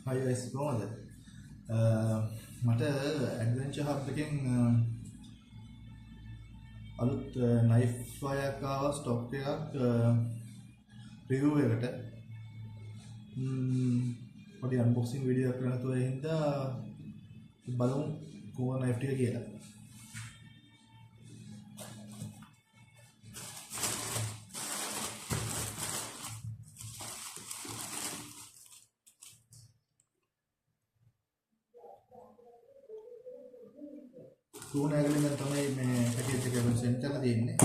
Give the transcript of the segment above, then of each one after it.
Hi guys, කොහමද? මට adventure hub එකෙන් අලුත් නයිෆ් එකක් ආවා ස්ටොක් එකක් රිවිව් එකට. පොඩි අන්බොක්සිං වීඩියෝ එකක් කරන්න තුවා හින්දා බලමු කොහොම නයිෆ් ටික කියලා. තුන ඇගලින් තමයි මේ පැකේජ් එක සෙන්ඩ් කරලා තියෙන්නේ.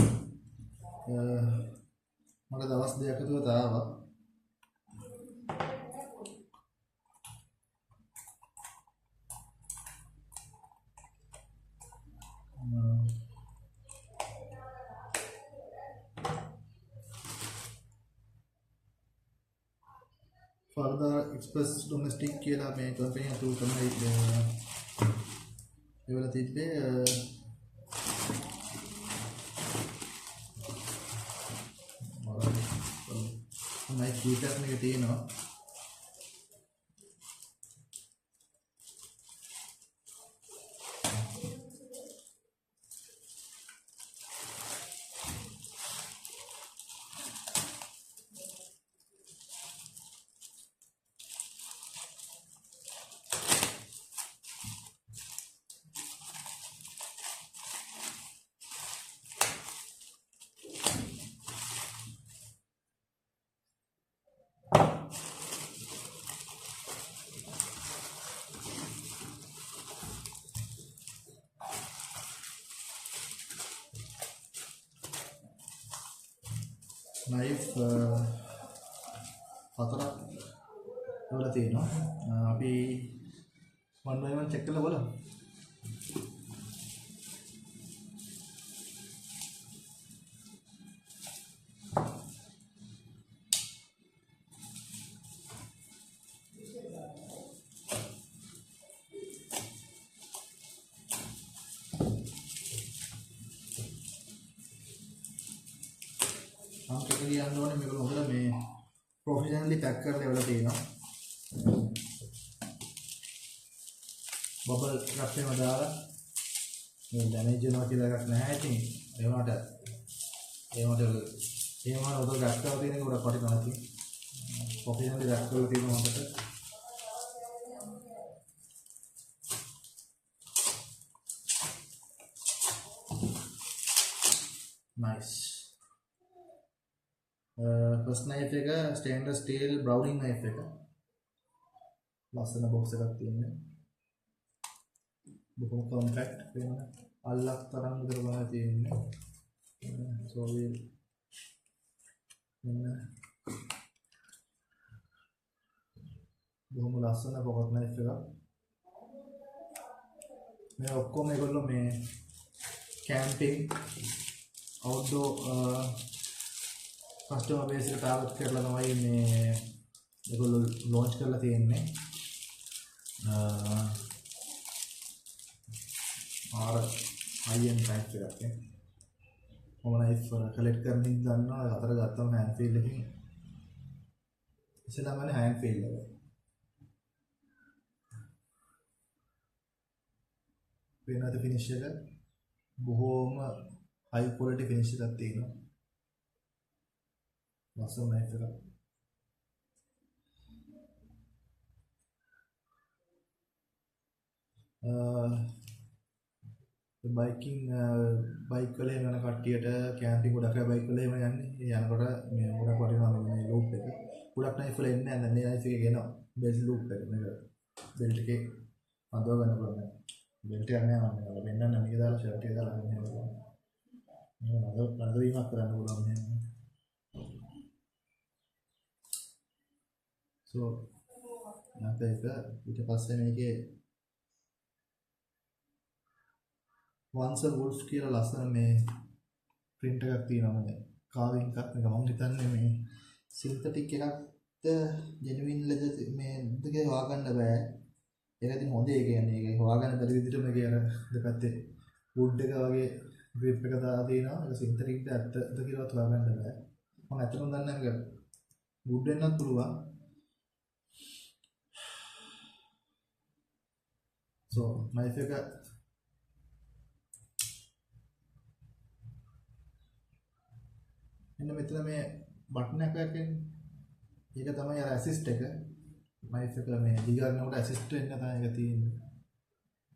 මට දවස් දෙකක් ඇතුළත ආවා. Further Express Domestic කියලා මේ කම්පැනි එක තුල තමයි ඒවල තිබ්බේ නයිස් ෆීචර්ස් එක තියෙනවා. නයිෆ් හතරක් වල තියෙනවා. අපි one by one check කරලා බලමු. हम කියන්න ඕනේ මේක හොඳට මේ ප්‍රොෆෙෂනලි පැක් කරලා ඉවරලා තියෙනවා. බබල් රැප් එකම දාලා මේ ඩැමේජ් වෙනවා කියලා එකක් නැහැ. ඉතින් ඒ වුණාට උඩ ගස් කරලා තියෙන එක උඩ පරිණාමයක් තියෙනවා. ප්‍රොෆෙෂනලි රැප් කරලා තියෙනවා හොඳට. nice. first knife එක stainless steel browning knife එක. ලස්සන box එකක් තියෙනවා. බොහොම compact වෙන අල්ලක් තරම් විතර ගන්න තියෙන්නේ. so බොහොම ලස්සන pocket knife එකක්. මේ ඔක්කොම ඒගොල්ලෝ මේ camping outdoor කස්ටමර් බේස් එක ටාගට් කරලා තමයි මේ ඒගොල්ලෝ ලොන්ච් කරලා තියෙන්නේ. ආර high-end type එකක් නේ. මම නයිෆ් කලෙක්ට් කරන ඉඳන් දන්නවා අතර ගත්තම හෑන්ඩ් ෆීල් එකකින් ඉස්සෙල්ලාම ගන්නේ හෑන්ඩ් ෆීල් එක. වෙනද ෆිනිෂ් එක බොහොම high quality finish එකක් තියෙනවා. ලස්සන නයිෆ් එකක්. බයිකින් බයික් වල යන කට්ටියට කැම්පින් ගොඩක් අය බයික් වල එහෙම යන්නේ. යනකොට මේ ගොඩක් වටිනවා මේ ලූප් එක. ගොඩක් නයිෆ් වල එන්නේ නැහැ. මේ නයිෆ් එකේ ගෙනවා. බෙල්ට් ලූප් එක. මේක බෙල්ට් එකේ අඳව ගන්න පුළුවන්. බෙල්ට් එක නෑ මම වෙන්නන්න මේක දාලා ෂර්ට් එක දාලා ගන්න ඕනේ. මේක නඩ වීමක් කරන්න පුළුවන් මේ. so නැත්නම් ඊට පස්සේ මේකේ once a wolf කියලා ලස්සන මේ print එකක් තියෙනවා මේ carving එකක්. මේක මම හිතන්නේ මේ synthetic එකක්ද genuine leather මේ දෙකේ හොයාගන්න බෑ. ඒක ඉතින් හොඳ ඒ කියන්නේ ඒක හොයාගන්න බැරි විදිහට මේකේ අර දෙපැත්තේ wood එක වගේ grip එක දාලා තියෙනවා. ඒක synthetic ද ඇත්තද කියලාවත් හොයාගන්න බෑ. මම ඇත්තටම දන්නේ නැහැ මේක wood වෙන්නත් පුළුවන්. so knife එක මෙන්න මෙතන මේ බටන් එකක් එන්නේ. ඒක තමයි අර assist එක. knife එක මේ දිගාරිනකොට assist වෙන්න තමයි ඒක තියෙන්නේ.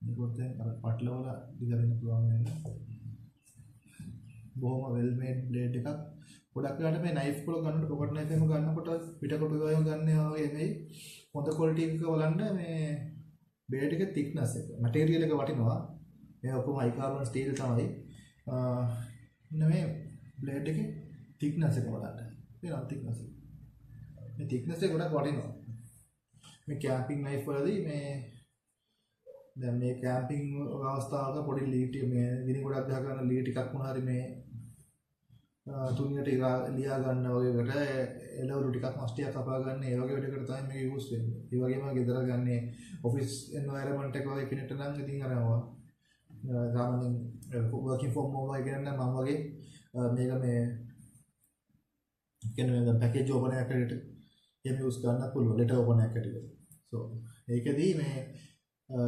මේකත් අර පටලවල දිගාරින්න පුළුවන් වෙන්නේ. බොහොම well made blade එකක්. ගොඩක් වෙලාවට මේ knife වල ගන්නකොට pocket knife එකම ගන්නකොට පිටකොටු වලින් ගන්නවා වගේ නෙවෙයි. හොඳ quality එකක බලන්න මේ blade එකේ thickness එක. material එක වටිනවා. මේ ඔක්කොම high carbon steel තමයි. මේ blade එකේ thickness එක බලන්න. මේ thickness එක. මේ thickness එක ගොඩක් වටිනවා. මේ camping knife වලදී මේ දැන් මේ camping අවස්ථාවක පොඩි ලී මේ ගිනි ගොඩක් ගහ ගන්න ලී ටිකක් වුණා හරි මේ තුනියට ලියා ගන්න වගේකට එළවලු ටිකක් මස්ටියක් කපා ගන්න ඒ වගේ වැඩකට තමයි මේක යූස් වෙන්නේ. ඒ වගේම ගෙදර ගන්නේ ඔෆිස් එන්වයරන්මන්ට් එක වගේ කෙනෙක්ට නම් ඉතින් අර සාමාන්‍යයෙන් working from home වගේ කෙනෙක් නම් මම වගේ මේක මේ කියන්නේ පැකේජ් ඕපනර් එකකට එහෙම යූස් ගන්නත් පුළුවන් ලෙටර් ඕපනර් එකකට. so ඒකෙදී මේ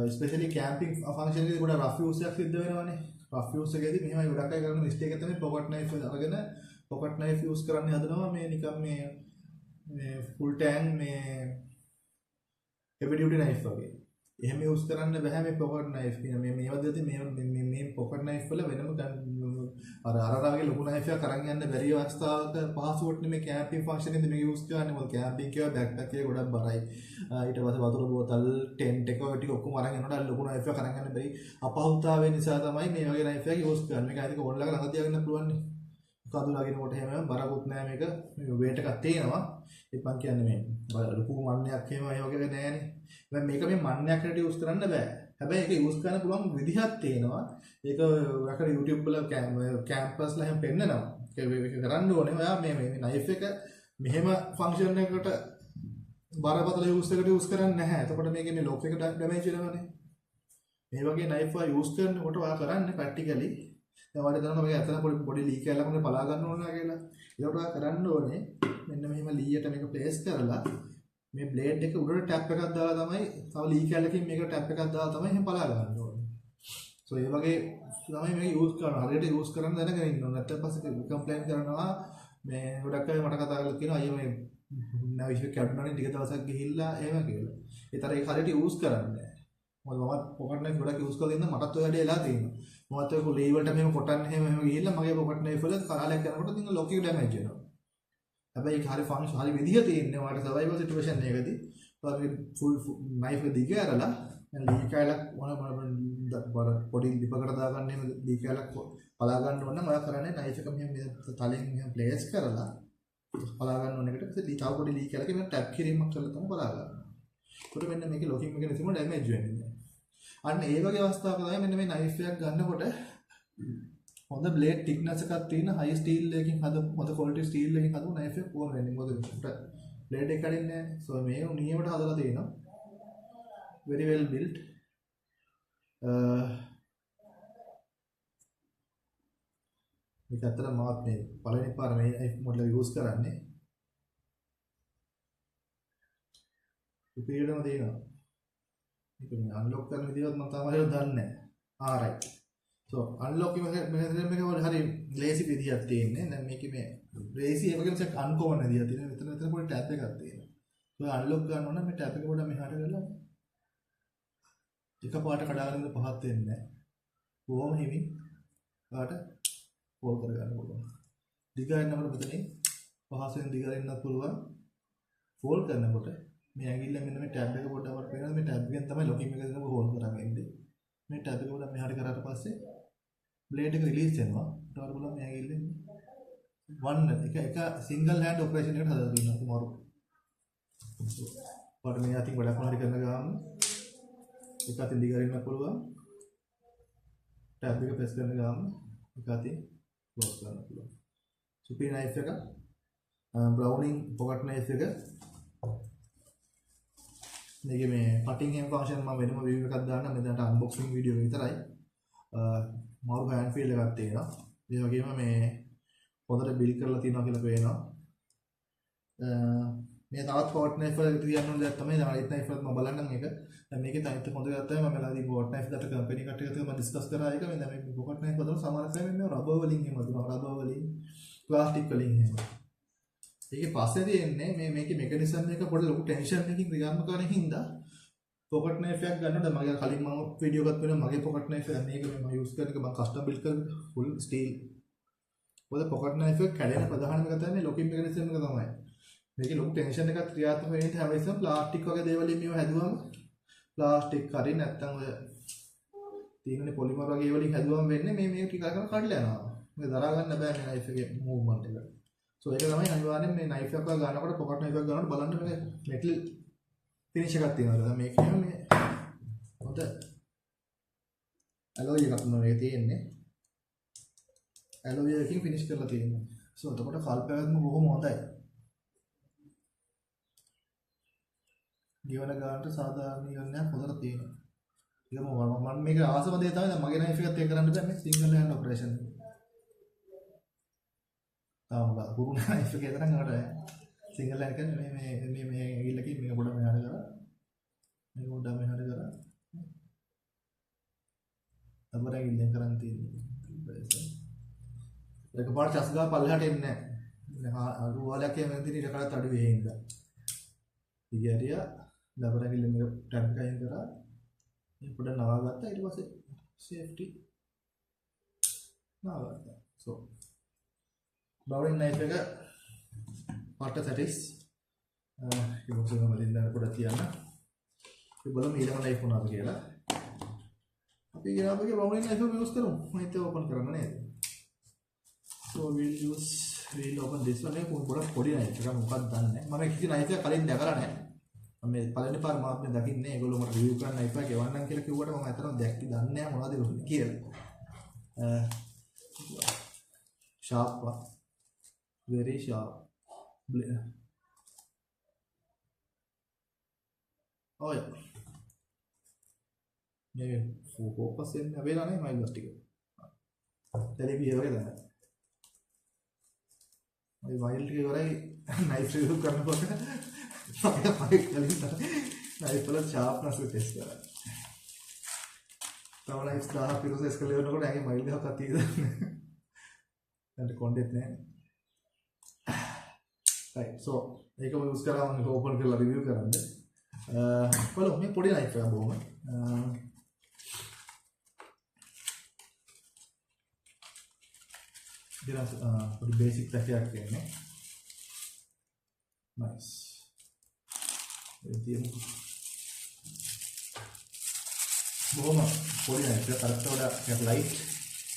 especially camping function එකේදී ගොඩක් rough use එකක් සිද්ධ වෙනවානේ. rough use එකේදී මෙහෙමයි ගොඩක් අය කරන mistake එක තමයි pocket knife අරගෙන pocket knife use කරන්න හදනවා මේ නිකන් මේ full tank මේ heavy duty knife වගේ. එහෙම use කරන්න බෑ මේ pocket knife කියන මේ වදදී මේ pocket knife වල වෙනම අරරාගේ ලොකු knife එකක් අරන් යන්න බැරි අවස්ථාවක පහසුවට මේ camping function එකේදී මේ use කරන්නේ. මොකද camping කියව backpack එක ගොඩක් බරයි. ඊට පස්සේ වතුර බෝතල් ටෙන්ට් එක ටික ඔක්කොම අරන් යනකොට අර ලොකු knife එකක් අරන් යන්න බැරි අපහසුතාවය නිසා තමයි මේ වගේ knife එකක් use කරන්නේ. මේක අයිතික ඕන්ලක ළඟ තියාගන්න පුළුවන් නේ. කඳු ලගිනකොට එහෙම බරකුත් නෑ මේක. මේ weight එකක් තියෙනවා. ඒත් මං කියන්නේ මේ ලොකු මන්නයක් එහෙම ඒ වගේ නෑනේ. දැන් මේක මේ මන්නයක් හැටියට use කරන්න බෑ. හැබැයි ඒක use කරන්න පුළුවන් විදිහක් තියෙනවා. ඒක රකර YouTube වල කැම්පස් ලා එහෙම පෙන්නනවා. ඒක කරන්න ඕනේ. ඔයා මේ knife එක මෙහෙම function එකකට බරපතල use එකකට use කරන්නේ නැහැ. එතකොට මේකේ මේ lock එක damage වෙනවනේ. මේ වගේ knife එක use කරනකොට ඔයා කරන්නේ practically දැන් ඔයාලට දැනනවා මේක ඇත්තට පොඩි ලී කැලක් වගේ පලා ගන්න ඕන කියලා. ඒකට ඔයා කරන්න ඕනේ මෙන්න මෙහෙම ලීයට මේක ප්ලේස් කරලා මේ බ්ලේඩ් එක උඩට ටැප් එකක් දාලා තමයි තව ලී කැලකින් මේක ටැප් එකක් දාලා තමයි එහෙම පලා ගන්න ඕනේ. සෝ ඒ වගේ තමයි මේක යූස් කරනවා. හරියට යූස් කරන්න දැනගෙන ඉන්න ඕනේ. නැත්නම් පස්සේ කම්ප්ලේන්ට් කරනවා මේ ගොඩක් අය මට කතා කරලා කියනවා අයියෝ මේ නැවිෂන් කැඩුණානේ ටික දවසක් ගිහිල්ලා එහෙම කියලා. ඒතර ඒක හරියට යූස් කරන්නේ නැහැ. මොකද මම පොකට් නයිෆ් ගොඩක් යූස් කරලා ඉන්න මටත් ඔය වැඩේ එලා තියෙනවා. මමත් ඔය ලී වලට මෙහෙම කොටන්න එහෙම ගිහිල්ලා මගේ පොකට් නයිෆ් වල කාලයක් යනකොට ඉතින් ලොක් එක ඩැමේජ් වෙනවා. හැබැයි ඒක හරි ෆන්ක්ෂන් හරි විදිහ තියෙන්නේ. ඔයාලට සර්වයිවල් සිටුේෂන් එකකදී ඔයාලගේ ෆුල් නයිෆ් එක දිග ඇරලා ලී කැලක් මොන පොඩි ලිපකට දාගන්න එහෙම ලී කැලක් පලා ගන්න ඕන නම් ඔයා කරන්නේ නයිෆ් එක මෙහෙම තලෙන් මෙහෙම ප්ලේස් කරලා පලා ගන්න ඕන එකට පස්සේ තව පොඩි ලී කැලක මෙහෙම ටැප් කිරීමක් කරලා තමයි පලා ගන්න. ඒකට මෙන්න මේකේ ලොකින් එක නැතිම ඩැමේජ් වෙන්නේ. අන්න ඒ වගේ අවස්ථාවක තමයි මෙන්න මේ නයිෆ් එකක් ගන්නකොට හොඳ බ්ලේඩ් thickness එකක් තියෙන high steel එකකින් හොඳ quality steel එකකින් හදපු knife එකක් ඕන වෙන්නේ. මොකද බ්ලේඩ් එක කඩින්නේ නැහැ. so මේ නියමයට හදලා තියෙනවා. very well built. මේක අතර මාත් මේ පළවෙනි පාර මේ knife model එක use කරන්නේ. පිළිවෙලම තියෙනවා. මේක මේ unlock කරන විදිහවත් මම තාම හරියට දන්නේ නැහැ. right. so unlock එක මේක හරි lazy විදිහක් තියෙන්නේ. දැන් මේකේ මේ lazy එක වගේම චෙක් uncommon විදිහක් තියෙනවා. මෙතන පොඩි ටැබ් එකක් තියෙනවා. so unlock ගන්න ඕන මේ ටැබ් එක පොඩ්ඩක් මෙහාට කරලා එකපාරට කඩාගෙන ඉඳ පහත් වෙන්නේ නැහැ. කොහොම හිමින් කාට ෆෝල් කරගන්න පුළුවන්. දිගාරිනකොට මෙතනින් පහසෙන් දිගාරින්නත් පුළුවන්. ෆෝල් කරනකොට මේ ඇඟිල්ල මෙන්න මේ ටැබ් එක පොඩ්ඩක් අපට පේනවා. මේ ටැබ් එකෙන් තමයි ලොකින් එක දෙනකොට හෝල් කරගෙන ඉන්නේ. මේ ටැබ් එක පොඩ්ඩක් මෙහාට කරාට පස්සේ බ්ලේඩ් එක රිලීස් වෙනවා. ඊට පස්සේ බලන්න මේ ඇඟිල්ලෙන් එක සිංගල් හෑන්ඩ් ඔපරේෂන් එකකට හදලා තියෙනවා තුමාරු. පොඩ්ඩ මේ අතින් ගොඩක් හරි කරන ගාම එක අතින් දිගාරින්න පුළුවන්. ටැබ් එක ප්‍රෙස් කරන ගාම එක අතින් ක්ලෝස් කරන්න පුළුවන්. සුපිරි නයිෆ් එක බ්‍රවුනින් පොකට් නයිෆ් එක මේකේ මේ කටින් හැම් ෆන්ක්ෂන් මම වෙනම රිවිව් එකක් දාන්න. මෙතනට අන්බොක්සින් වීඩියෝ විතරයි. මාරු හෑන්ඩ් ෆීල් එකක් තියෙනවා. ඒ වගේම මේ හොඳට බිල්ඩ් කරලා තියෙනවා කියලා පේනවා. මේ තවත් පොට් නයිෆ් වල තියන්න ඕන දෙයක් තමයි නයිෆ් නයිෆ් වලත් මම බලන්නම් ඒක. දැන් මේකේ තනිත් හොඳ දෙයක් තමයි මම වෙලාදී පොට් නයිෆ් දාට කම්පැනි කට්ටිය එක්ක මම ඩිස්කස් කරා ඒක. මේ දැන් මේ පොට් නයිෆ් වල සමහර අය මේ රබර් වලින් එහෙම දුනවා. රබර් වලින් ප්ලාස්ටික් වලින් එහෙම. ඒකේ පස්සේ තියෙන්නේ මේකේ මෙකනිසම් එක පොඩි ලොකු ටෙන්ෂන් එකකින් ක්‍රියාත්මක කරන හින්දා පොකට් නයිෆ් එකක් ගන්නකොට මගේ කලින් මම වීඩියෝ එකක් වෙනවා මගේ පොකට් නයිෆ් එක මේක මම යූස් කරන එක මම කස්ටම් බිල්ඩ් කරන ෆුල් ස්ටීල්. මොකද පොකට් නයිෆ් එක කැඩෙන ප්‍රධානම එක තමයි ලොකින් මෙකනිසම් එක තමයි. මේකේ ලොකු ටෙන්ෂන් එකක් ක්‍රියාත්මක වෙන ඉතින් හැම වෙලෙම ප්ලාස්ටික් වගේ දේවල් මේව හැදුවම ප්ලාස්ටික් හරි නැත්තම් ඔය තියෙනනේ පොලිමර් වගේ වලින් හැදුවම වෙන්නේ මේ ටික කරන කඩලා යනවා. මේ දරා ගන්න බෑ මේ නයිෆ් එකේ මූව්මන්ට් එක. සෝ ඒක තමයි අනිවාර්යෙන් මේ නයිෆ් එකක් ගන්නකොට පොකට් නයිෆ් එකක් ගන්නකොට බලන්න මේ මෙටල් ෆිනිෂ් එකක් තියෙනවා. දැන් මේකේ මේ හොඳ ඇලොයි එකක් නෙවෙයි තියෙන්නේ. ඇලොයි එකකින් ෆිනිෂ් කරලා තියෙනවා. සෝ එතකොට කල්පයක්ම බොහොම හොඳයි. ගිවන ගන්නට සාධාරණ නියෝජනයක් හොඳට තියෙනවා. ඒක මම මේක ආසම දේ තමයි දැන් මගේ නයිෆ් එකත් ඒක කරන්න බෑ මේ සිංගල් හෑන්ඩ් ඔපරේෂන් එක. තාම ගුරු නයිෆ් එකේ තරම් නඩ සිංගල් හෑන්ඩ් කියන්නේ මේ ඇගිල්ලකින් මේක පොඩ මෙහාට කරා. මේක පොඩ මෙහාට කරා. අපර ඇගිල්ලෙන් කරන් තියෙන්නේ. ඒක පාට චස් ගා පල්ලෙහාට එන්නේ නැහැ. අරු වලක් එමෙන් දින ඉර කරත් අඩු වෙහින්ද. ඉගරියා ලබර ඇගිල්ල මේක ටැප් ගයින් කරා. මේ පොඩ නවා ගත්තා ඊට පස්සේ සේෆ්ටි නවා ගත්තා. සෝ බවරින් නයිෆ් එක පාට සැටිස් ඒක මොකද මම දෙන්න පොඩ තියන්න. ඒ බලමු ඊළඟ නයිෆ් මොනවද කියලා. අපි ඊළඟට බවරින් නයිෆ් එක යූස් කරමු. මම ඒක ඕපන් කරන්න නේද? So we'll open this one. ඒක පොඩ පොඩි නයිෆ් එකක් මොකක්ද දන්නේ නැහැ. මම කිසි නයිෆ් එකක් කලින් දැකලා නැහැ. මේ පළවෙනි පාර මාත් මේ දකින්නේ ඒගොල්ලෝ මට රිවිව් කරන්න නයිෆ් එකක් එවන්නම් කියලා කිව්වට මම අතන දැක්කේ දන්නේ නැහැ මොනවද වෙන්නේ කියලා. sharp one. Very sharp. Oh yeah. මේ ફોකස් වෙන්නේ වෙලා නැහැ මයිලස් ටික. දැන් මේ වගේ තමයි. මේ වයිල් ටික ඉවරයි නයිෆ් රිවිව් කරනකොට මම කලින් නයිෆ් වල sharpness එක ටෙස්ට් කරා. තව නයිෆ් 1000 ප්‍රොසෙස් කරලා ඉවරනකොට ඇගේ මයිල් එකක් අතීද. දැන් කොන්ටෙන්ට් නැහැ. right so ඒක මම යූස් කරා මම ඕපන් කරලා රිවිව් කරන්න. බලමු මේ පොඩි නයිෆ් එකක් බොහොම දෙරස් පොඩි බේසික් පැකයක් කියන්නේ. nice. ඒ බොහොම පොඩි නයිෆ් එකක් කරත් වඩා ලයිට්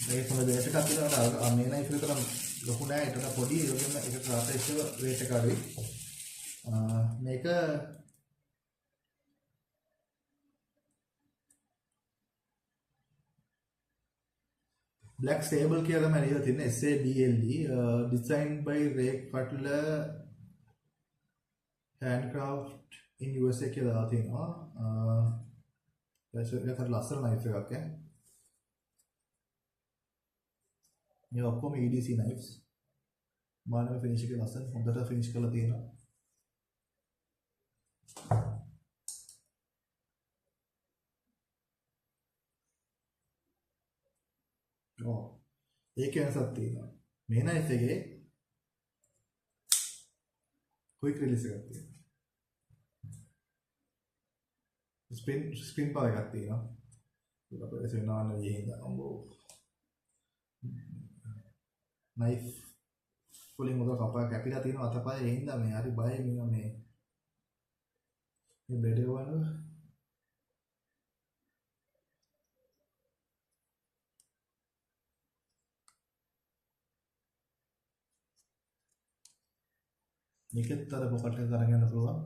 මේක තමයි වේට් එකක් තියෙනවා. මේ නයිෆ් එක තරම් ලොකු නෑ ඒකට පොඩි ඒකෙන් එක සාපේක්ෂව වේට් එක අඩුයි. මේක Black Sable කියලා තමයි ලියලා තියෙන්නේ SABLE designed by Ray Cutler handcraft in USA කියලා දාලා තියෙනවා. ඒක ලස්සන නයිෆ් එකක් ඈ. මේ ඔක්කොම EDC knives. මානව ෆිනිෂ් එක ලස්සන හොඳට ෆිනිෂ් කරලා තියෙනවා. ඒක වෙනසක් තියෙනවා. මේ නයිෆ් එකේ quick release එකක් තියෙනවා. ස්පින් පාව එකක් තියෙනවා. ඒක අපේ සෙනාන විහිඳ අම්බෝ. නයිෆ් වලින් මොකද කපා කැපිලා තියෙනවා අතපය ඒ හින්දා මේ හරි බයයි මේ බෙඩ වල මේකත් අර පොකට් එක අරගෙන යන්න පුළුවන්.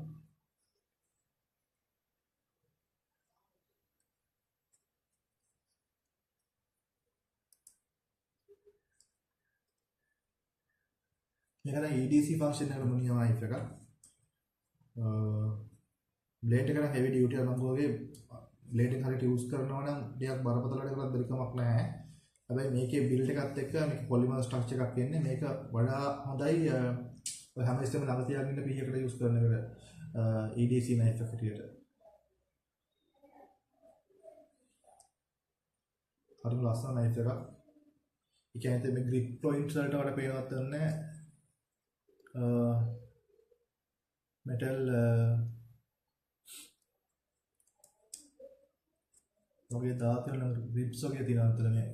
මේක දැන් EDC ෆන්ක්ෂන් එකට මුනියම නයිෆ් එකක්. බ්ලේඩ් එක නම් හෙවි ඩියුටි අරමුණුගේ බ්ලේඩ් එක හරියට යූස් කරනවා නම් ටිකක් බරපතල වැඩ කරලා බැරි කමක් නැහැ. හැබැයි මේකේ බිල්ඩ් එකත් එක්ක මේක පොලිමර් ස්ට්‍රක්චර් එකක් එන්නේ මේක වඩා හොඳයි ඔය හැම ස්ටෙම ළඟ තියාගෙන ඉන්න පීයකට යූස් කරන එකට EDC knife එක හැටියට. හරිම ලස්සන knife එකක්. ඒ කියන්නේ මේ grip points වලට වඩා පේනවත් නැහැ. metal වගේ දාතු වල grips වගේ තියෙන අතර මේ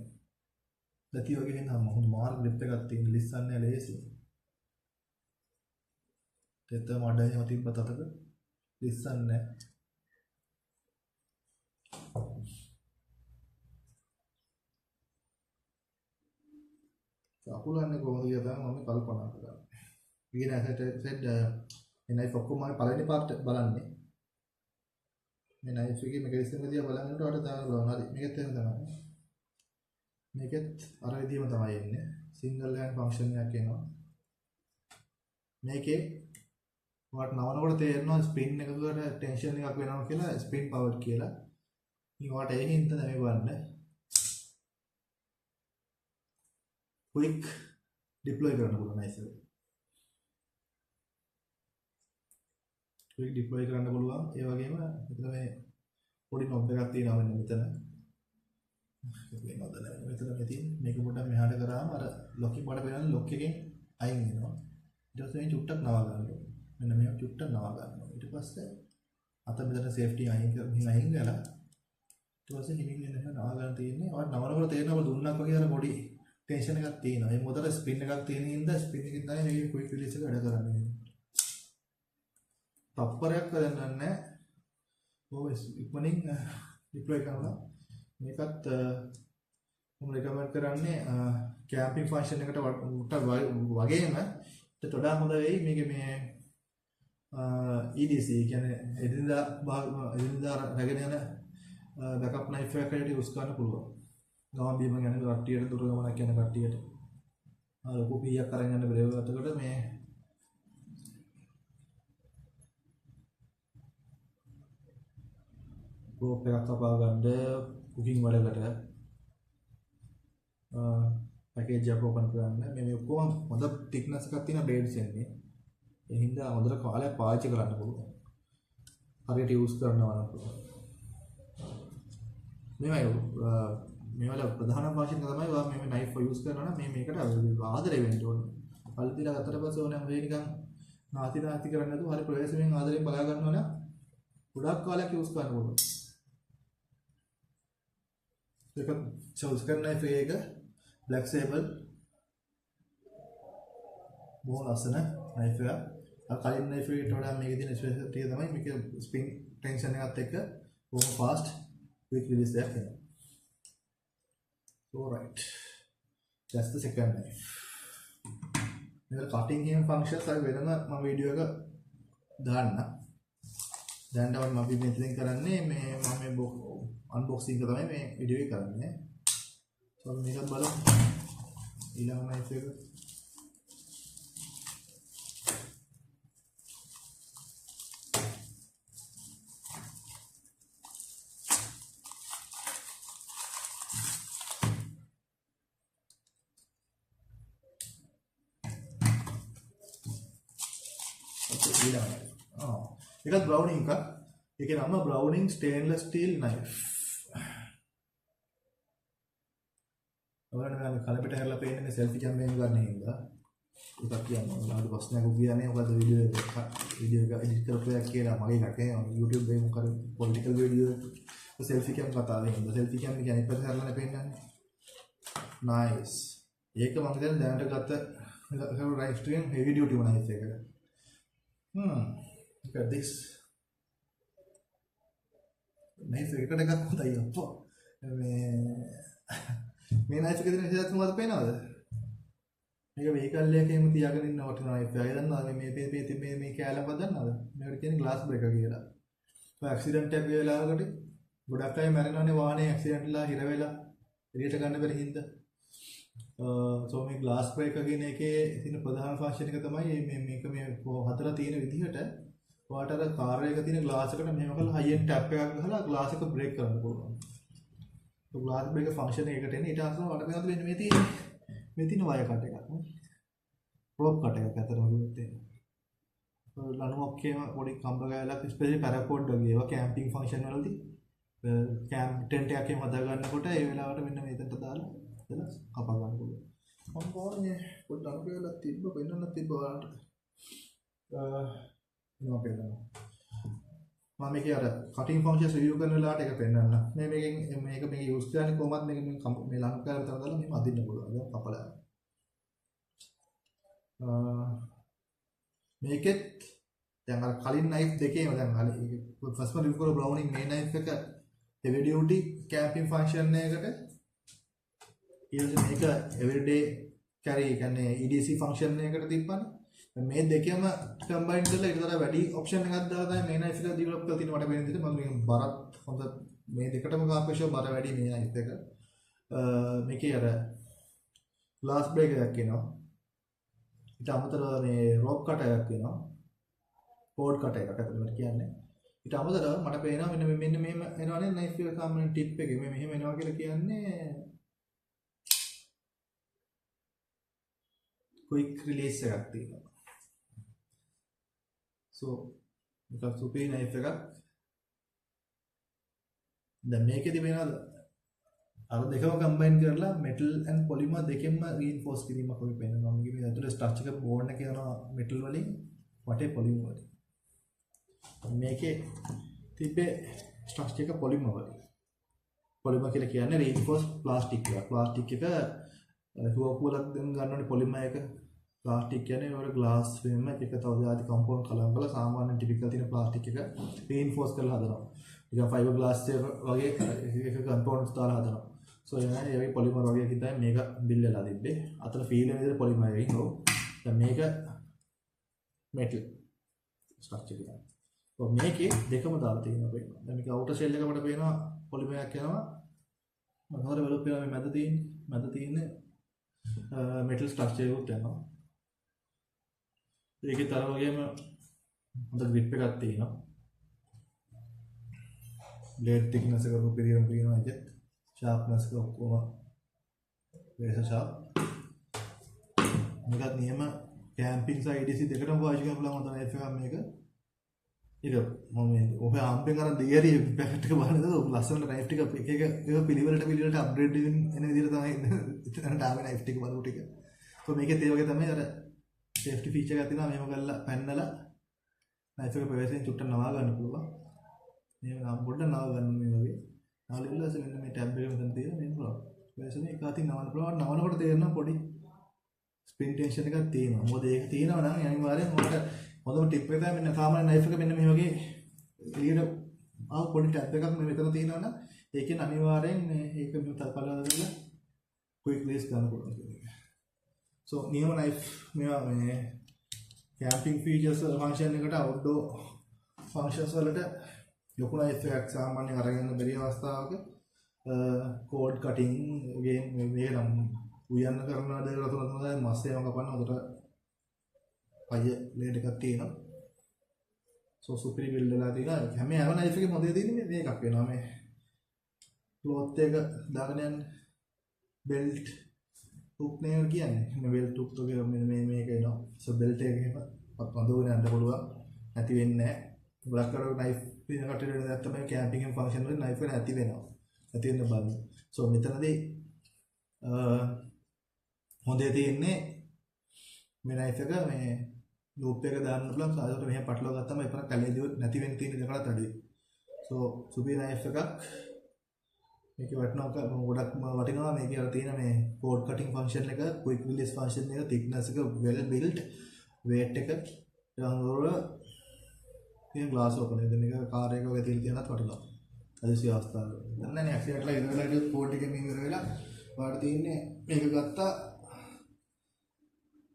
දැටි වගේ වෙනම හොඳ මාර් grip එකක් තියෙන ලිස්සන්නේ ලේසි. තෙත මඩේ තිබ්බ තතක ලිස්සන්නේ අකුලන්නේ කොහොමද කියලා තමයි මම කල්පනා කරන්නේ. ඊගෙන ඇසට සෙඩ් එනයි ඔක්කොම මම පළවෙනි පාර්ට් බලන්නේ. මේ නයිෆ් එකේ මෙකනිසම් එක දිහා බලනකොට අර දාන බලනවා. හරි මේකත් එහෙම තමයි. මේකෙත් අර විදිහම තමයි එන්නේ. සිංගල් හෑන්ඩ් ෆන්ක්ෂන් එකක් එනවා. මේකේ වට නවනකොට තේරෙනවා ස්පින් එකකට ටෙන්ෂන් එකක් වෙනවා කියලා ස්පින් පවර් කියලා. ඉතින් වට ඒකින් තමයි බලන්න. quick deploy කරන්න පුළුවන් නයිස් එක. quick deploy කරන්න පුළුවන්. ඒ වගේම මෙතන මේ පොඩි knob එකක් තියෙනවා මෙතන. මෙතන මේ තියෙන මේක පොඩ්ඩක් මෙහාට කරාම අර ලොකින් වඩ බලන ලොක් එකෙන් අයින් වෙනවා. ඊට පස්සේ මේ චුට්ටක් නවා ගන්නවා. මෙන්න මේ චුට්ටක් නවා ගන්නවා. ඊට පස්සේ අත මෙතන සේෆ්ටි අයින් කරලා ඊට පස්සේ හිමින් එන්න නවා ගන්න තියෙන්නේ. ඔය නවනකොට තේරෙනවා දුන්නක් වගේ අර පොඩි ටෙන්ෂන් එකක් තියෙනවා. ඒ මොකටද ස්පින් එකක් තියෙන හින්දා ස්පින් එකකින් තමයි මේ ක්වික් රිලීස් එක වැඩ කරන්නේ. තප්පරයක් කරන්නේ නැහැ. ඔය ඉක්මනින් ඩිප්ලොයි කරනවා. මේකත් මම රෙකමන්ඩ් කරන්නේ කැම්පින් ෆන්ක්ෂන් එකට වගේම ඊට වඩා හොඳ වෙයි මේකේ මේ EDC කියන්නේ එදිනදා රැගෙන යන බෑකප් නයිෆ් එකකට යූස් කරන්න පුළුවන්. ගම බීම යන කට්ටියට දුර ගමනක් යන කට්ටියට ලොකු පීයක් අරන් යන්න බැරි වතකට මේ රෝප් එකක් කපා ගන්න කුකින් වලකට පැකේජ් එක ඕපන් කරන්න මේ ඔක්කොම හොඳ thickness එකක් තියෙන බ්ලේඩ්ස් එන්නේ. ඒ හින්දා හොඳට කාලයක් පාවිච්චි කරන්න පුළුවන්. හරියට යූස් කරනවා නම් පුළුවන්. මේවල ප්‍රධාන ෆන්ක්ෂන් එක තමයි මේ නයිෆ් යූස් කරනවා නම් මේකට ආදරේ වෙන්න ඕනේ. පල්තිලා ගත්තට පස්සේ ඕනෑම වෙයි නිකන් නාති කරන්නේ නැතුව හරි ප්‍රවේශයෙන් ආදරෙන් බලා ගන්නවා නම් ගොඩක් කාලයක් යූස් කරන්න පුළුවන්. ඒක චූස් කරන නයිෆ් එක Black Sable බොහොම ලස්සන නයිෆ් එක. අර කලින් නයිෆ් එකට වඩා මේකේ තියෙන ස්පෙෂාලිටි එක තමයි මේක ස්පින් ටෙන්ෂන් එකත් එක්ක බොහොම ෆාස්ට් quick release එකක් එනවා. So right, that's the second knife. මේක cutting game functions අර වෙනම මම වීඩියෝ එක දාන්න. දැන් තමයි මම මෙතනින් කරන්නේ මේ මම මේ unboxing එක තමයි මේ වීඩියෝ එක කරන්නේ. So මේකත් බලමු. ඊළඟ knife එක. එකත් බ්‍රවුනින් එකක්. ඒකේ නම බ්‍රවුනින් ස්ටේන්ලස් ස්ටීල් නයිෆ්. ඔයාලා මේ කලපිට හැරලා පේන්නේ මේ සෙල්ෆි කැමරේෙන් ගන්න හින්දා. ඒකක් කියන්නේ ඔයාලට ප්‍රශ්නයක් උගියන්නේ මොකද වීඩියෝ එක එඩිට් කරපුවා කියලා මගේ එකේ YouTube එකේ මොකද පොලිටිකල් වීඩියෝ සෙල්ෆි කැම් කතාවේ හින්දා සෙල්ෆි කැම් කියන්නේ ඉපස්ස හැරලා පේන්නේ. නයිස්. ඒක මම දැන් දැනට ගත්ත right stream heavy duty knife එක. Look at this. Nice එකට එකක් හොඳයි අප්පා. මේ නයිෆ් එකේ තියෙන විශේෂත්වය මොකද පේනවද? මේක වෙහිකල් එකේම තියාගෙන ඉන්න වටිනා නයිෆ් එකයි. දන්නවද මේ කෑල්ලක් දන්නවද? මේකට කියන්නේ ග්ලාස් බ්‍රේකර් කියලා. ඔය ඇක්සිඩන්ට් එකක් වෙලාවකට ගොඩක් අය මැරෙනවානේ වාහනේ ඇක්සිඩන්ට් වෙලා හිර වෙලා එළියට ගන්න බැරි හින්දා. so මේ ග්ලාස් බ්‍රේකර් කියන එකේ තියෙන ප්‍රධාන ෆන්ක්ෂන් එක තමයි මේක මේ හතර තියෙන විදිහට ඔයාට අර කාර් එකක තියෙන ග්ලාස් එකට මෙහෙම කරලා හයි එන්ඩ් ටැප් එකක් ගහලා ග්ලාස් එක බ්‍රේක් කරන්න පුළුවන්. ඒ ග්ලාස් බ්‍රේකර් ෆන්ක්ෂන් එකකට එන්නේ ඊට අස්සම වට පෙන්නත් වෙන්නේ මේ තියෙන වයර් කට් එකක්. රෝප් කට් එකක් අතරම ගියොත් එහෙම. ලණුවක් එහෙම පොඩි කම්බ ගෑලක් ස්පෙෂලි පැරකෝඩ් වගේ ඒවා කැම්පින් ෆන්ක්ෂන් වලදී කැම්ප් ටෙන්ට් එකක් එහෙම හදා ගන්නකොට ඒ වෙලාවට මෙන්න මේකට දාලා එතන කපා ගන්න පුළුවන්. මම බලන්නේ පොඩ්ඩක් අනුක වෙලා පෙන්නන්න තිබ්බ ඔයාලට. මොනවා පෙන්නනවා. මම මේකේ අර කටින් ෆන්ක්ෂන්ස් රිවිව් කරන වෙලාවට ඒක පෙන්නන්න. මේක යූස් කරන්නේ කොහොමද මේක මේ ලණු කරලා විතර දාලා මෙහෙම අදින්න පුළුවන්. දැන් කපලා. මේකෙත් දැන් අර කලින් නයිෆ් දෙකේම දැන් අර ෆස්ට් වල රිවිව් කරලා බ්‍රවුනින් මේ නයිෆ් එක heavy duty camping function එකකට ඊළඟ මේක everyday carry කියන්නේ EDC function එකකට තිබ්බනේ මේ දෙකම combine කරලා ඊට වඩා වැඩි option එකක් දාලා තමයි මේ knife එක develop කරලා තියෙන මට වෙන විදිහට මම මේ බරත් හොඳ මේ දෙකටම කාපේෂෝ බර වැඩි මේ knife එක මේකේ අර glass break එකක් එනවා ඊට අමතරව මේ rope cutter එකක් එනවා cord cutter එකක් අතට කියන්නේ ඊට අමතරව මට පේනවා මෙන්න මෙහෙම එනවනේ knife එක සාමාන්‍ය tip එකේ මේ මෙහෙම එනවා කියලා කියන්නේ quick release එකක් තියෙනවා. So මේක සුපිරි knife එකක්. දැන් මේකෙදි වෙනවද? අර දෙකම combine කරලා metal and polymer දෙකෙන්ම reinforce කිරීමක් වගේ පෙන්නනවා. මේකේ ඇතුලේ structure එක bone එක යනවා metal වලින් වටේ polymer වලින්. මේකේ තිබ්බේ structure එක polymer වලින්. polymer කියලා කියන්නේ reinforced plastic එක. plastic එක හුවකුලක් ගන්නවනේ පොලිමර් එක ප්ලාස්ටික් කියන්නේ වල ග්ලාස් ෆ්‍රේම් එක තව જાති කම්පවුන්ඩ් කලම් කරලා සාමාන්‍ය ටිපිකල් තියෙන ප්ලාස්ටික් එක රීන්ෆෝස් කරලා හදනවා. නිකන් ෆයිබර් ග්ලාස් එක වගේ එක කම්පවුන්ඩ්ස් දාලා හදනවා. සෝ එනයි ඒ පොලිමර් වගේ එකකින් තමයි මේක බිල් වෙලා තිබ්බේ. අතන ෆීල් වෙන විදිහට පොලිමර් එකකින් නෝ. දැන් මේක මෙටල් ස්ට්‍රක්චර් එක. සෝ මේකේ දෙකම දාලා තියෙනවා පේනවා. දැන් මේක අවුටර් ෂෙල් එක අපිට පේනවා පොලිමර් එකක් යනවා. මොනවාද වෙලොප් වෙනවා මේ මැද තියෙන්නේ metal structure එකක් යනවා. ඒකේ තර වගේම හොඳ grip එකක් තියෙනවා. blade thickness එක උපරිම තියෙනවා ඒකත්. sharpness එක ඔක්කොම razor sharp. මේකත් නියම camping සහ EDC දෙකටම පාවිච්චි කරන්න පුළුවන් හොඳ knife එකක් මේක. ඒක මම ඔබේ අම්පෙන් අරන් දෙයරි පැකට් එක බලනද ලස්සන knife ටික එක පිළිවෙලට අප්ග්‍රේඩ් වෙන විදිහට තමයි ඉතින් ඩාමේ knife ටික බලපු ටික. So මේකෙත් ඒ වගේ තමයි අර safety feature එකක් තියෙනවා මේව කරලා පැන්නලා knife එක ප්‍රවේශයෙන් චුට්ටක් නවා ගන්න පුළුවන්. මේව නම් පොඩ්ඩක් නවා ගන්න මේ වගේ. නාලු ඉල්ලස මෙන්න මේ ටැබ් එක මෙතන තියෙන මේ පුළුවන්. ප්‍රවේශයෙන් එක අතින් නවන්න පුළුවන්. නවනකොට තේරෙනවා පොඩි spin tension එකක් තියෙනවා. මොකද ඒක තියෙනවා නම් අනිවාර්යෙන් මොකට හොඳම ටිප් එක තමයි මෙන්න සාමාන්‍ය knife එක මෙන්න මේ වගේ එළියට ආව පොඩි ටැබ් එකක් මෙතන තියෙනවා නම් ඒකෙන් අනිවාර්යෙන් මේ ඒක මෙතන පලවලා දාලා quick release ගන්න පුළුවන් කියන්නේ. So නියම knife මේවා මේ camping features function එකට outdoor functions වලට ලොකු knife එකක් සාමාන්‍යයෙන් අරගෙන බැරි අවස්ථාවක cord cutting වගේ මේ නම් උයන්න කරන දේවල් තමයි මස් ඒවා කපන්න හොඳට පය ලේඩ් එකක් තියෙනවා. So සුපිරි බිල්ඩ් වෙලා තියෙනවා. හැම knife එකේ මොදේ තියෙන්නේ මේකක් වෙනවා මේ cloth එක දාගෙන යන belt hook නේ කියන්නේ. මේ belt hook එක මේක එනවා. So belt එක එහෙම පඳුගෙන යන්න පුළුවන්. නැති වෙන්නේ නැහැ. ගොඩක් අර knife පින කටේ නැත්තම් මේ camping and function වල knife එක නැති වෙනවා. නැති වෙන්න බලන්න. So මෙතනදී හොඳේ තියෙන්නේ මේ knife එක මේ loop එක දාන්න පුළුවන්. සාමාන්‍යයෙන් මෙහෙම පටලවා ගත්තම එපර කැලේදී නැති වෙන්න තියෙන දෙකකට අඩුයි. So සුපිරි knife එකක්. මේක වටිනවා ගොඩක් වටිනවා මේකේ අර තියෙන මේ cord cutting function එක, quick release function එක, thickness එක, well built, weight එක, ඊළඟට තියෙන glass opener එක මේක කාර් එක වගේ තියෙනත් වටිනවා. අදිසි අවස්ථාවල. දැන් නෑ ඇක්සිඩන්ට් ලා ඉඳලා ගියොත් cord එකෙන් ඉවර වෙලා වාට තියෙන්නේ මේක ගත්තා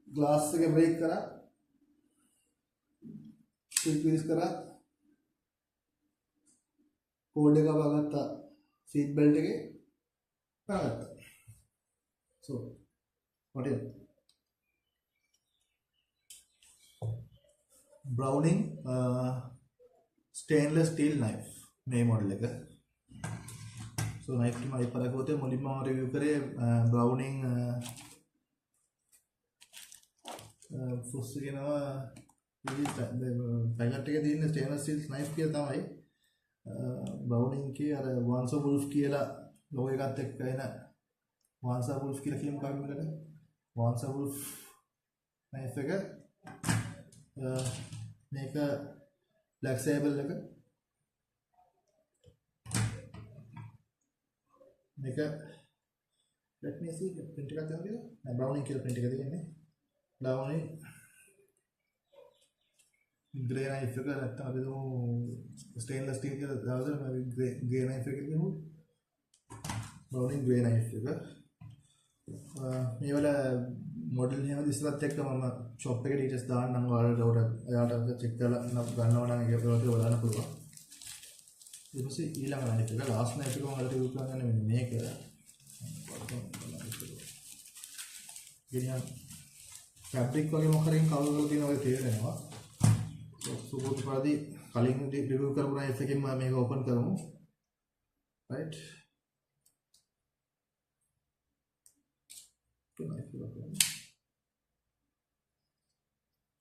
glass එක break කරා quick release කරා cord එක වගත්තා seat belt එකේ පාගත්තා. So what is Browning stainless steel knife මේ මොඩල් එක. So knife එක මම පරකෝතේ මුලින්ම රිවිව් කරේ Browning ෆොස් කියනවා පැකට් එකේ තියෙන ස්ටේන්ලස් ස්ටිල් නයිෆ් කියලා තමයි බ්‍රවුනින් කී අර වන්සර් වුල්ෆ් කියලා ලෝගෝ එකත් එක්ක එන වන්සර් වුල්ෆ් කියලා කියමු කවුරුද වන්සර් වුල්ෆ් නයිෆ් එක මේක බ්ලැක් සේබල් එක මේක let me see print එකක් තියෙනවද නෑ බ්‍රවුනින් කියලා print එක තියෙන්නේ බ්‍රවුනින් ग्रे नाइफ का लगता है तो स्टेनलेस स्टील का ज़्यादा ग्रे नाइफ का क्या हो ब्राउनिंग ग्रे नाइफ का ये वाला मॉडल है जिस बात चेक कर मम्मा शॉप पे के डीटेल्स दान नंग वाला डॉट यार तो चेक कर ना गाना वाला ये प्रोडक्ट वाला ना पड़वा ये बस ये लगा नाइफ का लास्ट नाइफ का हमारे यूज़ करने में नहीं किया ये यहाँ फैब्रिक वाले मखरें कागज वाले दिन वाले थे ना सुबह पादी कलिंग रिव्यू कर पूरा ऐसे कि मैं मेगा ओपन करूँ राइट तो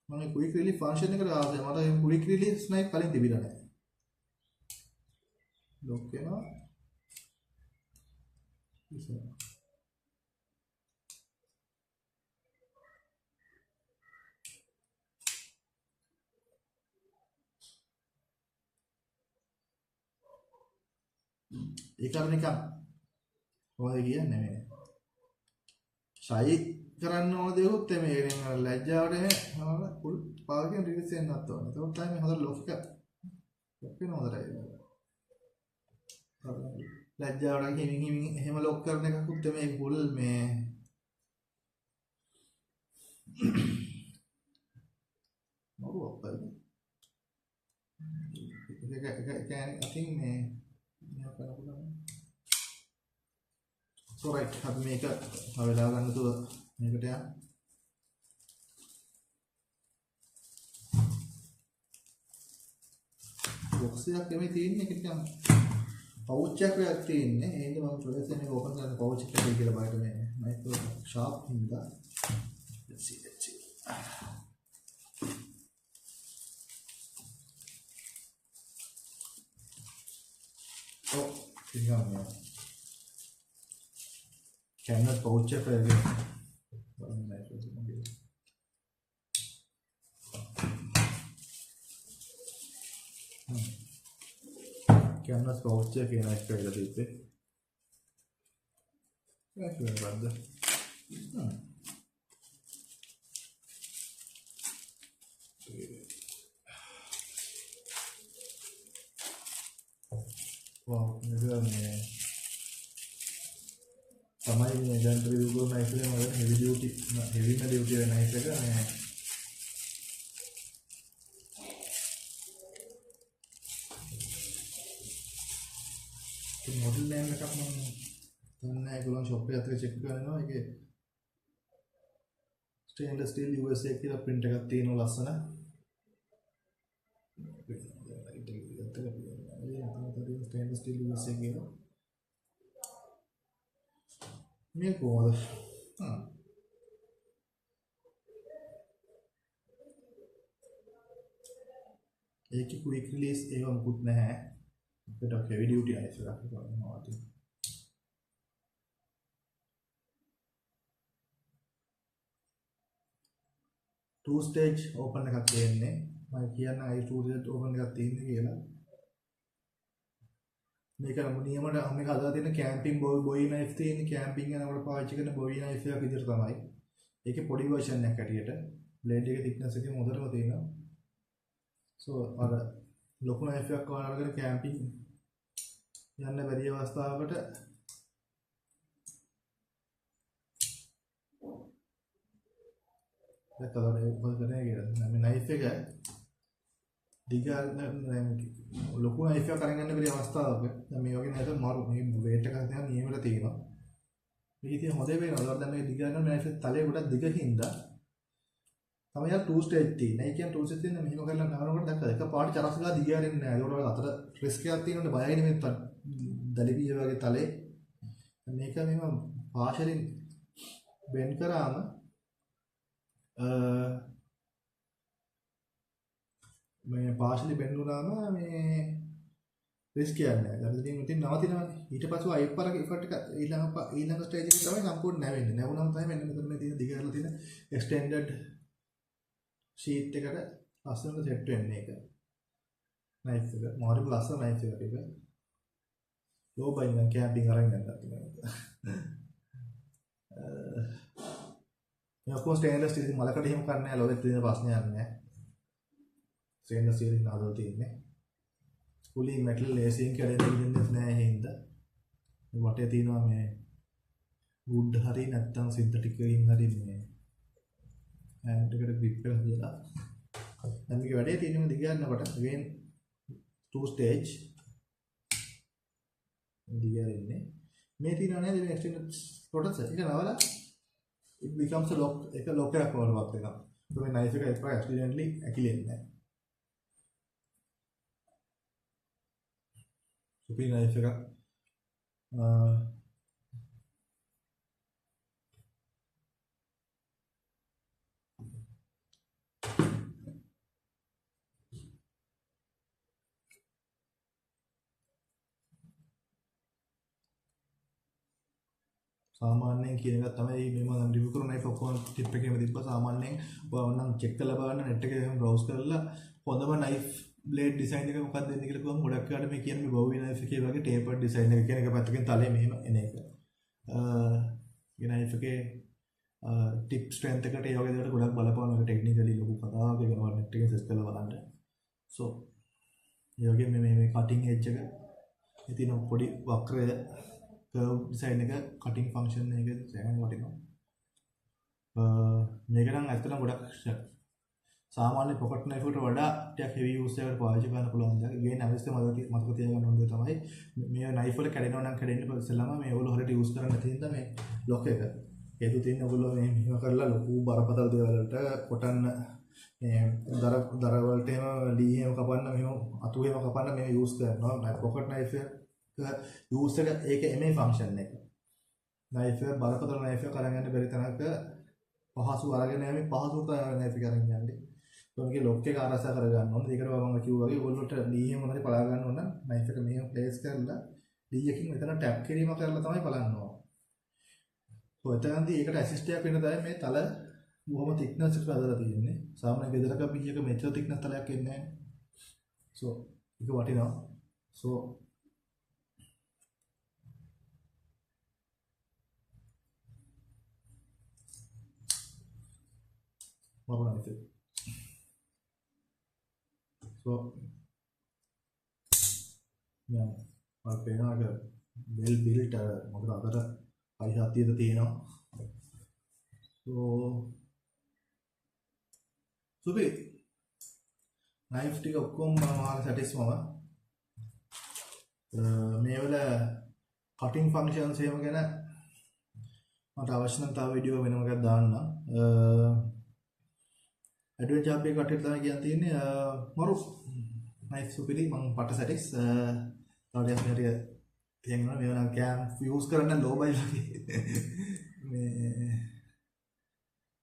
मैंने क्विक रिलीफ फंक्शन नहीं करा आज हमारा क्विक रिलीफ स्नाइप कलिंग दिवी रहा है लोग के ना ඒක අර නිකන් කොහොමද කියන්නේ මේ ෂයි කරන්න ඕන දේකුත් මේ කියන්නේ ලැජ්ජාවට නම ෆුල් පාවකින් රිලීස් වෙන්නත් ඕන. ඒක තමයි හොඳ ලොක් එක වෙන හොඳයි. ලැජ්ජාවට හිමින් එහෙම ලොක් කරන එකකුත් මේ ෆුල් මේ මොරුවක් බලන්න. ඒක I think මේ so right अब මේක වෙලා ගන්න තුව මේකට යන්න box එකක් එමේ තියෙන්නේ කිට්ටම් pouch එකක් එකක් තියෙන්නේ එහෙනම් මම ප්‍රොසෙස් එක ඕපන් කරලා pouch එක කියලා බලන්න මේ මයික්‍රෝ ෂාප් හින්දා let's see oh ඉතින් कैमरा पाउच है फिर कैमरा पाउच है फिर नाइफ का इधर पे क्या क्यों बात है वाह इधर में තමයි මේ දැන් රිවිව් කරන නයිෆ් එක මම හෙවි ඩියුටි වෙන නයිෆ් එක මේ මොඩල් නේම් එකක් මම දුන්නා ඒගොල්ලෝ ෂොප් එකේ අතේ චෙක් කරනවා ඒකේ ස්ටේන්ලස් ස්ටිල් USA කියලා print එකක් තියෙනවා ලස්සන ස්ටේන්ලස් ස්ටිල් USA කියලා මේ කොහොමද ඒකේ ක්වික් රිලීස් ඒව මුකුත් නැහැ ඒකට හෙවි ඩියුටි නයිෆ් එකක් කරනවා අපි two stage open එකක් තියෙන්නේ මම කියන්නේ I two stage open එකක් තියෙන්නේ කියලා මේක නියමට මේක හදලා තියෙන කැම්පින් බොයි නයිෆ් තියෙන කැම්පින් යනකොට පාවිච්චි කරන බොයි නයිෆ් එකක් විදිහට තමයි. ඒකේ පොඩි version එකක් හැටියට බ්ලේඩ් එකේ thickness එක මොදරම තියෙනවා. so අර ලොකු නයිෆ් එකක් වань අරගෙන කැම්පින් යන්න බැරි අවස්ථාවකට දැක්කද ඒක පොඩ්ඩක් කියලා. මේ නයිෆ් එක දිග ලොකු නයිෆ් එකක් අරන් යන්න බැරි අවස්ථාවක දැන් මේ වගේ නේද මාරු මේ වේට් එකක් දැන් නියමලා තියෙනවා මේක ඉතින් හොඳේ වෙනවා දැන් මේ දිග යන නයිෆ් එක තලයේ ගොඩක් දිග හින්දා තමයි යා 2 ස්ටේජ් තියෙන්නේ ඒ කියන්නේ 2 ස්ටේජ් තියෙන මෙහෙම කරලා නවනකොට දැක්කද එක පාට චරස් ගාලා දිග යන්නේ නැහැ ඒකට අතර රිස්ක් එකක් තියෙනවනේ බයයි නෙමෙයි දලිපිය වගේ තලේ මේක මෙහෙම පාෂලින් බෙන්ඩ් කරාම මේ පාර්ශලි බෙන්නුනාම මේ රිස්ක් කියන්නේ නැහැ. ඉතින් නවතිනවානේ. ඊට පස්සේ අයිප් පාරක ඉෆර්ට් එක ඊළඟ ස්ටේජ් එක තමයි සම්පූර්ණ නැවෙන්නේ. නැවුනම තමයි මෙන්න මෙතන මේ තියෙන දිග කරලා තියෙන එක්ස්ටෙන්ඩඩ් ෂීට් එකට ලස්සනට සෙට් වෙන්නේ ඒක. නයිස් එක. මාරු ලස්සන නයිස් එකක් ඒක. ලෝ බයි නම් කැම්පින් අරන් යන්නත් තියෙනවා. මේ ඔක්කොම ස්ටේන්ලස් ස්ටීල් මලකට එහෙම කරන්නේ නැහැ. ලෝකෙත් තියෙන ප්‍රශ්නයක් නැහැ. ස්ටේන්ලස් ස්ටීල් නාදලා තියෙන්නේ. fully metal lacing කැඩෙන්නේ නැහැ හින්දා. මේ වටේ තියෙනවා මේ wood හරි නැත්නම් synthetic එකකින් හරි මේ hand එකට grip එක හදලා. දැන් මේක වැඩේ තියෙන්නේ දිග යනකොට again two stage දිග යන්නේ. මේ තියෙනවා නේද මේ extended protector එක නවලා it becomes a lock එක lock එකක් වඩවත් වෙනවා. ඒක මේ knife එක එකපාර accidentally ඇකිලෙන්නේ නැහැ. super knife එක සාමාන්‍යයෙන් කියන එක තමයි මේ මම රිවිව් කරන knife ඔක්කොම ටිප් එකේම තිබ්බා. සාමාන්‍යයෙන් ඔයාලා නම් චෙක් කරලා බලන්න net එකේ එහෙම browse කරලා හොඳම knife blade design එක මොකක්ද දෙන්නේ කියලා බලමු. ගොඩක් වෙලාවට මේ කියන්නේ මේ Bowie knife එකේ වගේ tapered design එක කියන එක පැත්තකින් තලයේ මෙහෙම එන එක. මේ knife එකේ tip strength එකට ඒ වගේ දේවල් ගොඩක් බලපාන එක technically ලොකු කතාවක් ඒක නෝ net එකේ search කරලා බලන්න. so ඒ වගේ මේ cutting edge එක ඉතින් පොඩි වක්‍රය curve design එක cutting function එක සෑහෙන වටිනවා. මේක නම් ඇත්තටම ගොඩක් සාමාන්‍ය pocket knife එකට වඩා ටිකක් heavy use එකකට පාවිච්චි කරන්න පුළුවන් දෙයක්. ගෙන් අවශ්‍ය මතක තියාගන්න ඕන දේ තමයි මේ knife වල කැඩෙනවා නම් කැඩෙන්නේ ඉස්සෙල්ලාම මේ ඔයගොල්ලෝ හරියට use කරන්න නැති හින්දා මේ lock එක. හේතු තියෙන ඔයගොල්ලෝ මේ මෙහෙම කරලා ලොකු බරපතල දේවල් වලට කොටන්න මේ දර වලට එහෙම ලී එහෙම කපන්න මෙහෙම අතු එහෙම කපන්න මේ use කරනවා. pocket knife use එක ඒක එමේ function එක. knife එක බරපතල knife එක අරන් යන්න බැරි තැනක පහසු අරගෙන යන්නේ පහසු කරන knife එක අරන් යන්නේ. ඒකේ lock එක ආරසා කරගන්න ඕනේ. ඒකට මම කිව්වා වගේ ඔයගොල්ලොට lee එහෙම හරි පලා ගන්න ඕන නම් knife එක මෙහෙම place කරලා lee එකකින් මෙතන tap කිරීම කරලා තමයි බලන්න ඕන. ඔය එතනදී ඒකට assist එකක් වෙන තමයි මේ තල බොහොම thickness එකට හදලා තියෙන්නේ. සාමාන්‍ය ගෙදරක පීයක මෙච්චර thickness තලයක් එන්නේ නැහැ. so ඒක වටිනවා. so මොකක්ද ඒක? so yeah මම පේනවා ඒක well built මොකද අතර හරි හතියද තියෙනවා. so සුපි knife ටික ඔක්කොම මාර සැටිස්මම මේ වල cutting functions එහෙම ගැන මට අවශ්‍ය නම් තව වීඩියෝ වෙනම එකක් දාන්න. ඇඩ්වෙන්චර් හබ් එක කටට තමයි කියන්න තියෙන්නේ. මරු නයිස් සුපිරි මම පට සැටිස් තවදයක් හරිය තියෙනවා. මේව නම් කැම් යූස් කරන්න ලෝ බයි වගේ මේ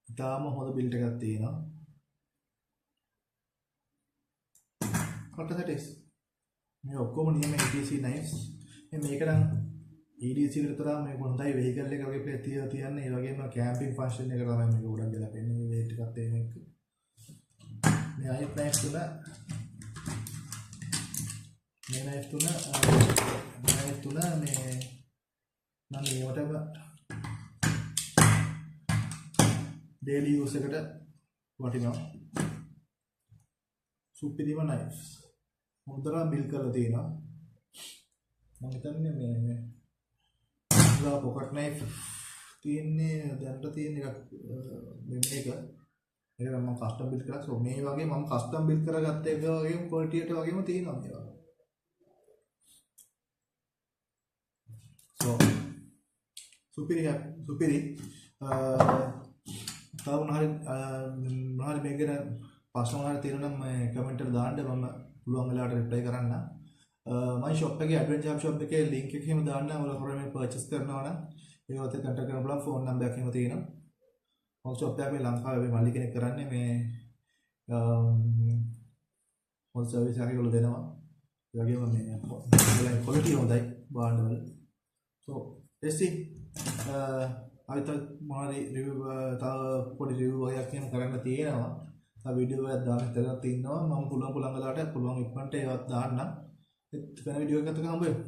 තාම හොඳ බිල්ඩ් එකක් තියෙනවා. පට සැටිස් මේ ඔක්කොම නියම EDC knives. මේක නම් EDC විතර මේ හොඳයි vehicle එක වගේ තියන්නේ. ඒ වගේම camping function එක තමයි මේක උඩ ගලා පෙන්නේ. weight එකත් එහෙම එක්ක මේ අයිත් knife තුන මේ knife තුන මේ මම මේවටම daily use එකට වටිනවා. සුපිරිම knives හොඳට බිල් කරලා තියෙනවා. මම හිතන්නේ මේ pocket knife තියෙන්නේ දැනට තියෙන එකක් මේක. ඒක මම කස්ටම් බිල්ඩ් කරා. සෝ මේ වගේ මම කස්ටම් බිල්ඩ් කරගත්ත එක වගේම ක්වොලිටි එකට වගේම තියෙනවා මේවා. සෝ සුපිරි තව මොනවාරි මේක ගැන ප්‍රශ්න මොනවාරි තියෙනවා නම් මේ කමෙන්ට් එක දාන්න මම පුළුවන් වෙලාවට රිප්ලයි කරන්න. මම ෂොප් එකේ ඇඩ්වෙන්චර් හබ් ෂොප් එකේ link එක එහෙම දාන්න. ඔයාලා හොරෙන් පර්චේස් කරනවා නම් ඒකත් එක්ක කන්ටැක්ට් කරන්න පුළුවන්. ෆෝන් නම්බර් එකක් එහෙම තියෙනවා. මම ෂොප් එකේ ලංකාවේ මල්ලි කෙනෙක් කරන්නේ මේ හොඳ සර්විස් එකක් ඒගොල්ලෝ දෙනවා. ඒ වගේම මේ ඒගොල්ලන්ගේ ක්වොලිටි හොඳයි භාණ්ඩවල. so let's see අයිත මොනවාරි රිවිව් තව පොඩි රිවිව් වගේක් එහෙම කරන්න තියෙනවා. තව වීඩියෝ එකක් දාන්න හිතලා තිනවා. මම පුළුවන් වෙලාවට පුළුවන් ඉක්මනට ඒවත් දාන්නම්. වෙන වීඩියෝ එකක් හම්බ වෙමු.